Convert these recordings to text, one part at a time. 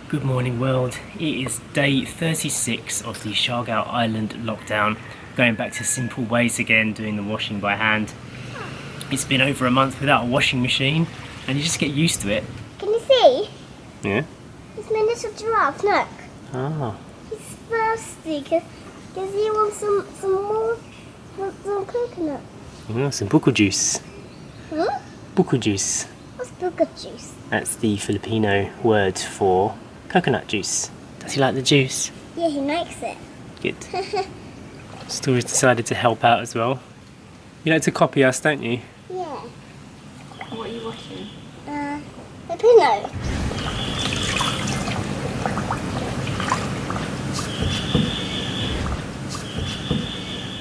Good morning world, it is day 36 of the Siargao Island Lockdown, going back to simple ways again, doing the washing by hand. It's been over a month without a washing machine and you just get used to it. Can you see? Yeah? It's my little giraffe, look. Ah. He's thirsty because he wants some more, some coconut. Oh, some buko juice. Huh? Buko juice. What's buko juice? That's the Filipino word for coconut juice. Does he like the juice? Yeah, he likes it. Good. Story's decided to help out as well. You like to copy us, don't you? Yeah. What are you watching? Filipino.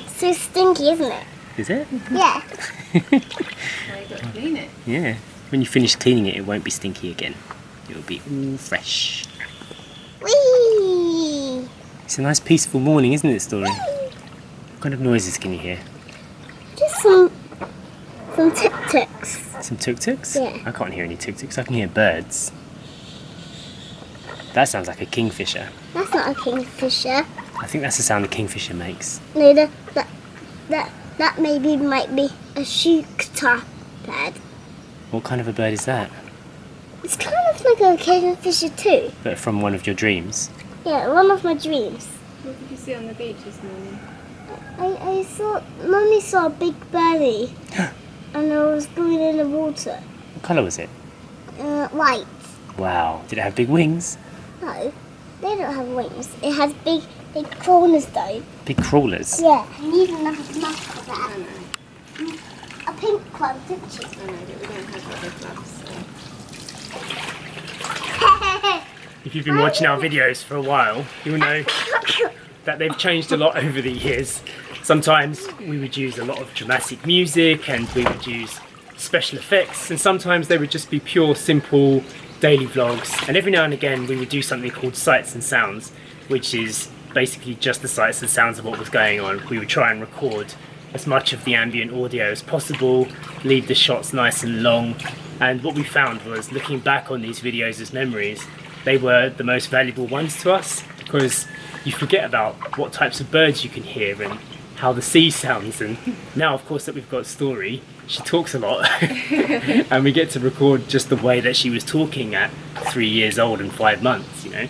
So stinky, isn't it? Is it? Yeah. Well, you got to clean it. Yeah. When you finish cleaning it, it won't be stinky again. It'll be all fresh. Whee! It's a nice peaceful morning, isn't it, Story? What kind of noises can you hear? Just some tuk-tuks. Some tuk-tuks? Yeah. I can't hear any tuk-tuks. I can hear birds. That sounds like a kingfisher. That's not a kingfisher. I think that's the sound a kingfisher makes. No, that maybe might be a shukta bird. What kind of a bird is that? It's kind of like a kingfisher too. But from one of your dreams? Yeah, one of my dreams. What did you see on the beach this morning? I saw, Mummy saw a big birdie and it was going in the water. What colour was it? White. Wow. Did it have big wings? No, they don't have wings. It has big crawlers though. Big crawlers? Yeah, I need another map for that. I know. A pink one, didn't you? I know, but we don't have other gloves. If you've been watching our videos for a while, you'll know that they've changed a lot over the years. Sometimes we would use a lot of dramatic music and we would use special effects, and sometimes they would just be pure, simple daily vlogs. And every now and again we would do something called sights and sounds, which is basically just the sights and sounds of what was going on. We would try and record as much of the ambient audio as possible, leave the shots nice and long, and what we found was, looking back on these videos as memories, they were the most valuable ones to us, because you forget about what types of birds you can hear and how the sea sounds. And now, of course, that we've got Story, she talks a lot and we get to record just the way that she was talking at 3 years old and 5 months, you know.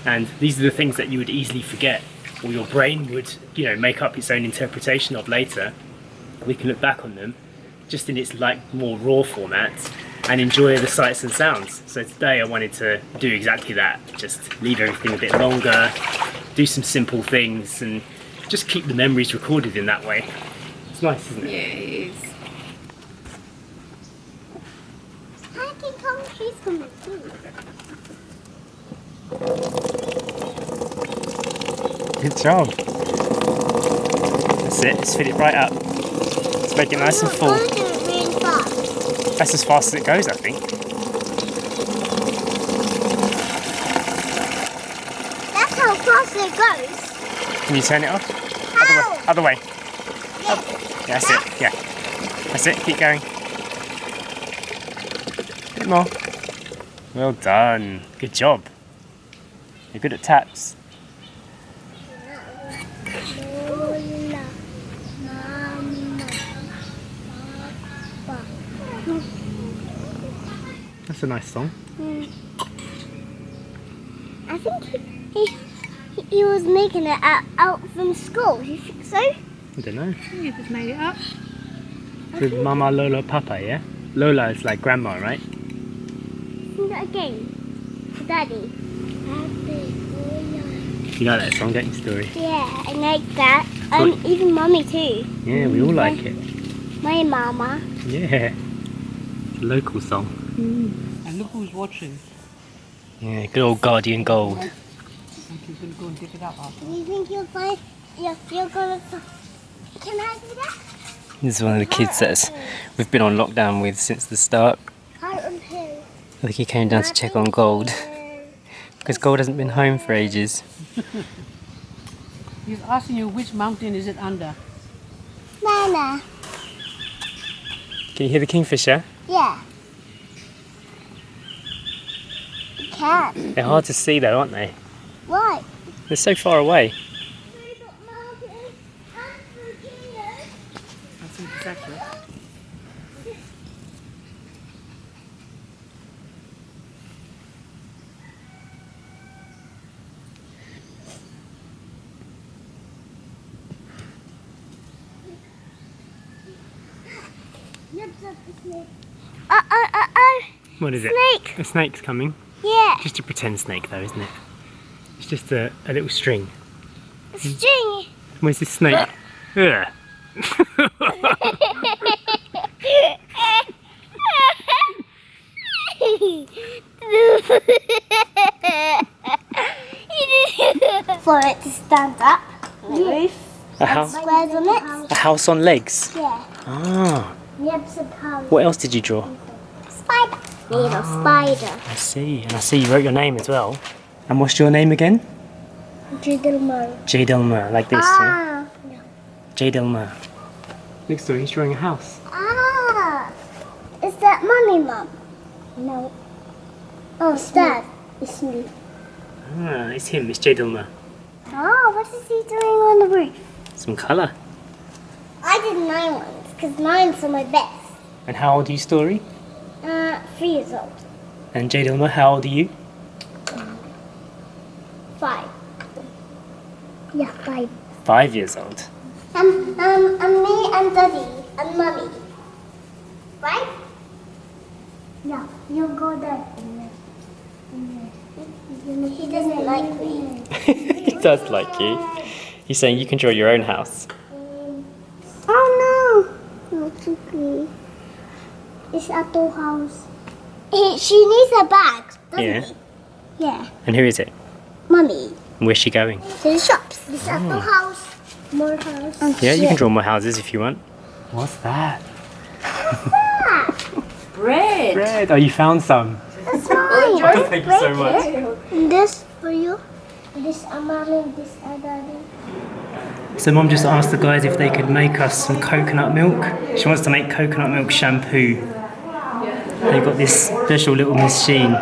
And these are the things that you would easily forget, or your brain would, you know, make up its own interpretation of later. We can look back on them just in its like more raw format and enjoy the sights and sounds. So today I wanted to do exactly that, just leave everything a bit longer, do some simple things and just keep the memories recorded in that way. It's nice, isn't it? Yeah, it is. I can come, he's coming too. Good job. That's it, just fill it right up. Let's make it nice and full. I'm going to do it really fast. That's as fast as it goes, I think. That's how fast it goes. Can you turn it off? How? Other way. Yeah. Yeah, that's it. Yeah. That's it. Keep going. A bit more. Well done. Good job. You're good at taps. Lola, Mama, Papa. That's a nice song. I think he was making it out from school. Do you think so? I don't know. You just made it up. With Mama, Lola, Papa, yeah? Lola is like grandma, right? Sing that again. For Daddy. You like that song, don't you, Story? Yeah, I like that. And even Mummy too. Yeah, we all like it. My mama. Yeah. Local song. And look who's watching. Yeah, good old Guardian Gold. I think he's going to go and dig it up after. Do you think you'll find? You're gonna. Can I do that? This is one of the kids that we've been on lockdown with since the start. Cotton Hill. I think he came down to check on Gold, because Gold hasn't been home for ages. He's asking you which mountain is it under. Nana. Can you hear the kingfisher? Yeah. You can. They're hard to see though, aren't they? Why? They're so far away. That's exactly. What is it? Snake. A snake's coming. Yeah. Just a pretend snake though, isn't it? It's just a little string. String. Where's this snake? Ugh. For it to stand up. Roof. A house? Squares on it. A house on legs? Yeah. Ah. Yep, suppose. What else did you draw? Spider. Little spider. I see. And I see you wrote your name as well. And what's your name again? Jiddlemer. Jadilmer, like this, yeah? Ah. Jadilmer. Next door, he's drawing a house. Ah. Is that mommy, mum? No. Oh, it's dad. It's me. Ah, it's him, it's Jadilmer. Oh, what is he doing on the roof? Some colour. I did 9 ones, because 9's are my best. And how old are you, Story? 3 years old. And Jadilmer, how old are you? 5. Yeah, 5. 5 years old. And me and Daddy and Mummy. Right? Yeah, you go there. He doesn't like me. He does like you. He's saying you can draw your own house. Oh no! Not okay. It's at the house. She needs a bag, doesn't Yeah. he? Yeah. And who is it? Mummy. And where's she going? To the shops. It's at the house. More house. Yeah, you can draw more houses if you want. What's that? Bread. Bread. Oh, you found some. That's mine. Thank you so much. And this for you. This are Mommy, this are Daddy. So Mum just asked the guys if they could make us some coconut milk. She wants to make coconut milk shampoo. They've got this special little machine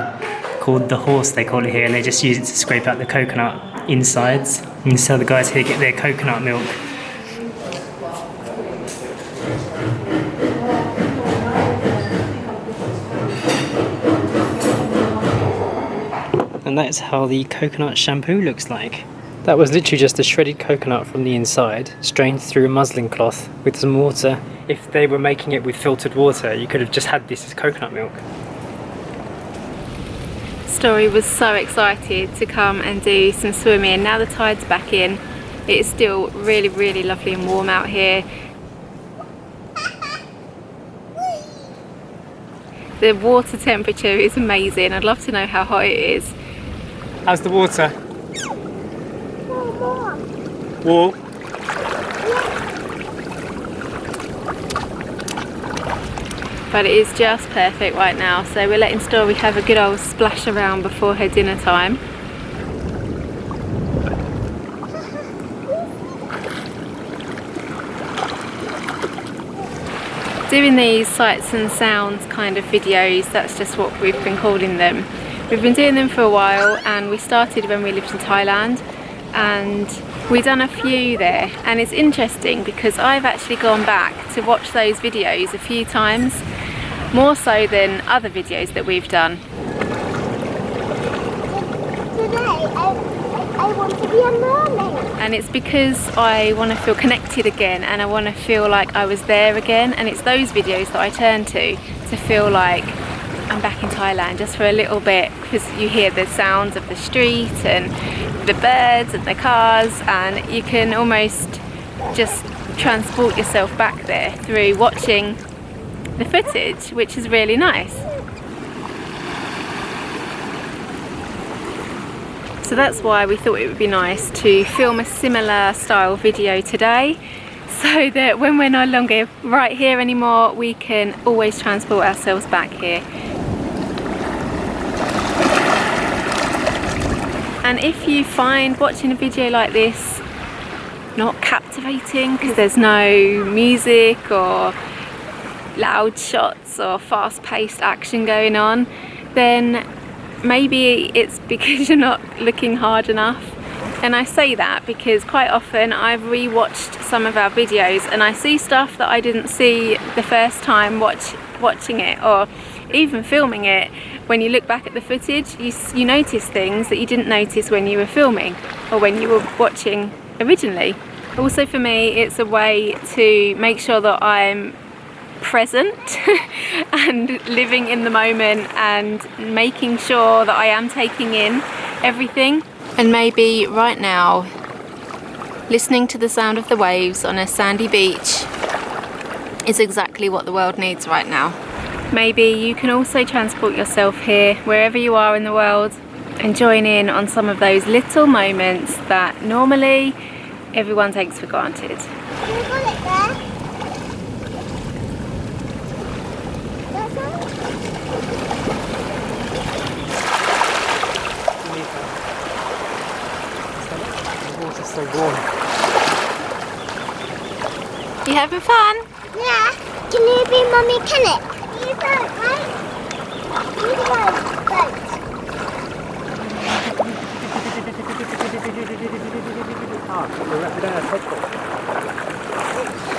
called the horse, they call it here, and they just use it to scrape out the coconut insides. And so the guys here get their coconut milk. And that's how the coconut shampoo looks like. That was literally just a shredded coconut from the inside, strained through a muslin cloth with some water. If they were making it with filtered water, you could have just had this as coconut milk. Story was so excited to come and do some swimming. Now the tide's back in, it's still really, really lovely and warm out here. The water temperature is amazing. I'd love to know how hot it is. How's the water? More. Warm? But it is just perfect right now, so we're letting Story have a good old splash around before her dinner time. Doing these sights and sounds kind of videos, that's just what we've been calling them. We've been doing them for a while, and we started when we lived in Thailand, and we've done a few there, and it's interesting because I've actually gone back to watch those videos a few times, more so than other videos that we've done. Today, I want to be a mermaid. And it's because I want to feel connected again, and I want to feel like I was there again, and it's those videos that I turn to feel like I'm back in Thailand just for a little bit, because you hear the sounds of the street and the birds and the cars, and you can almost just transport yourself back there through watching the footage, which is really nice. So that's why we thought it would be nice to film a similar style video today, so that when we're no longer right here anymore, we can always transport ourselves back here. And if you find watching a video like this not captivating because there's no music or loud shots or fast-paced action going on, then maybe it's because you're not looking hard enough. And I say that because quite often I've re-watched some of our videos and I see stuff that I didn't see the first time watching it, or even filming it. When you look back at the footage, you notice things that you didn't notice when you were filming or when you were watching originally. Also for me, it's a way to make sure that I'm present and living in the moment and making sure that I am taking in everything. And maybe right now, listening to the sound of the waves on a sandy beach is exactly what the world needs right now. Maybe you can also transport yourself here, wherever you are in the world, and join in on some of those little moments that normally everyone takes for granted. Can you put it there? That's all? The water's so warm. You having fun? Yeah. Can you be Mummy Kenneth? You don't, right? You don't.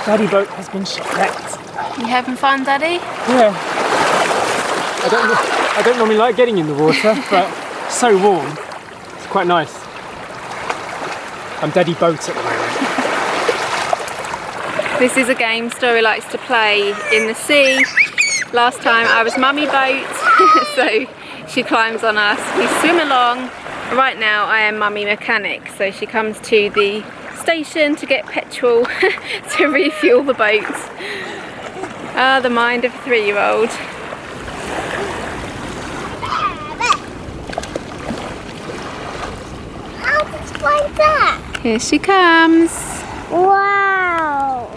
Daddy boat has been shipwrecked. You having fun, Daddy? Yeah. I don't normally like getting in the water, but it's so warm. It's quite nice. I'm Daddy boat at the moment. This is a game Story likes to play in the sea. Last time I was Mummy boat, so she climbs on us. We swim along. Right now I am Mummy mechanic, so she comes to the station to get petrol to refuel the boat. Ah, the mind of a 3-year-old. How to explain that? Here she comes. Wow.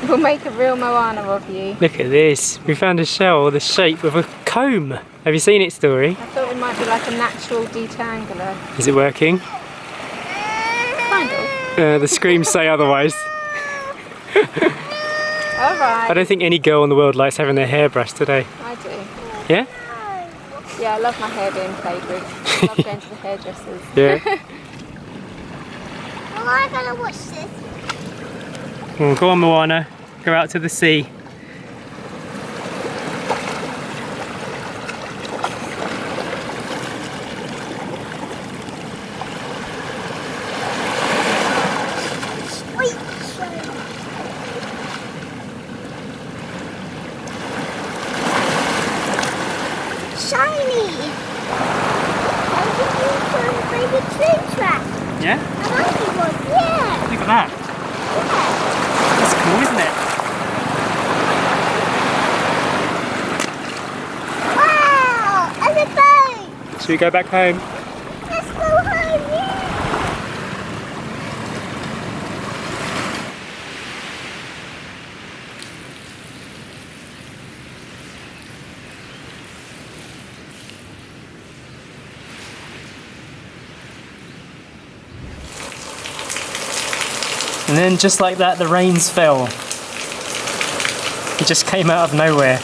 We'll make a real Moana of you. Look at this. We found a shell the shape of a comb. Have you seen it, Story? I thought it might be like a natural detangler. Is it working? Kind of. The screams say otherwise. Alright. I don't think any girl in the world likes having their hair brushed today. I do. Yeah? Yeah, I love my hair being played with. I love going to the hairdressers. Yeah. Well, I'm gonna watch this. Well, go on, Moana. Go out to the sea. Wait. Shiny. I think it's a baby train track. Yeah? I like it was, yeah. Look at that. That's cool, isn't it? Wow, and a boat. Should we go back home? Let's go home, yeah. And then just like that, the rains fell. It just came out of nowhere.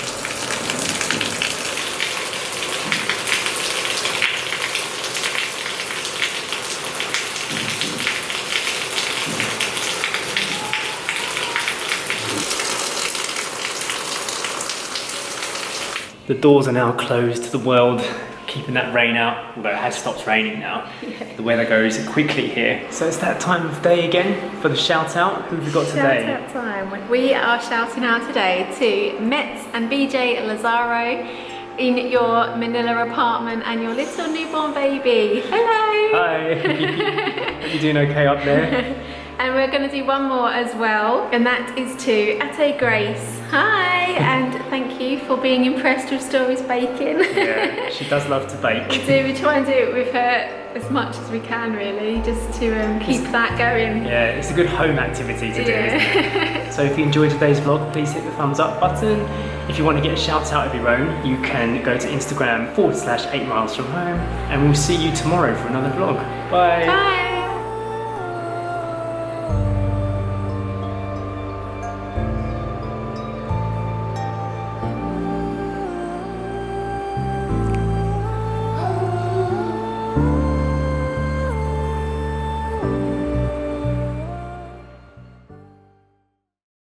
The doors are now closed to the world, keeping that rain out, although it has stopped raining now. The weather goes quickly here. So it's that time of day again for the shout out. Who have we got today? Shout out time. We are shouting out today to Metz and BJ Lazaro in your Manila apartment and your little newborn baby. Hello! Hi! Are you doing okay up there? And we're going to do one more as well, and that is to Ate Grace. Hi, and thank you for being impressed with Story's baking. Yeah, she does love to bake. We try and do it with her as much as we can, really, just to keep that going. Yeah, it's a good home activity to do, isn't it? So if you enjoyed today's vlog, please hit the thumbs up button. If you want to get a shout out of your own, you can go to Instagram /8 miles from home, and we'll see you tomorrow for another vlog. Bye! Bye!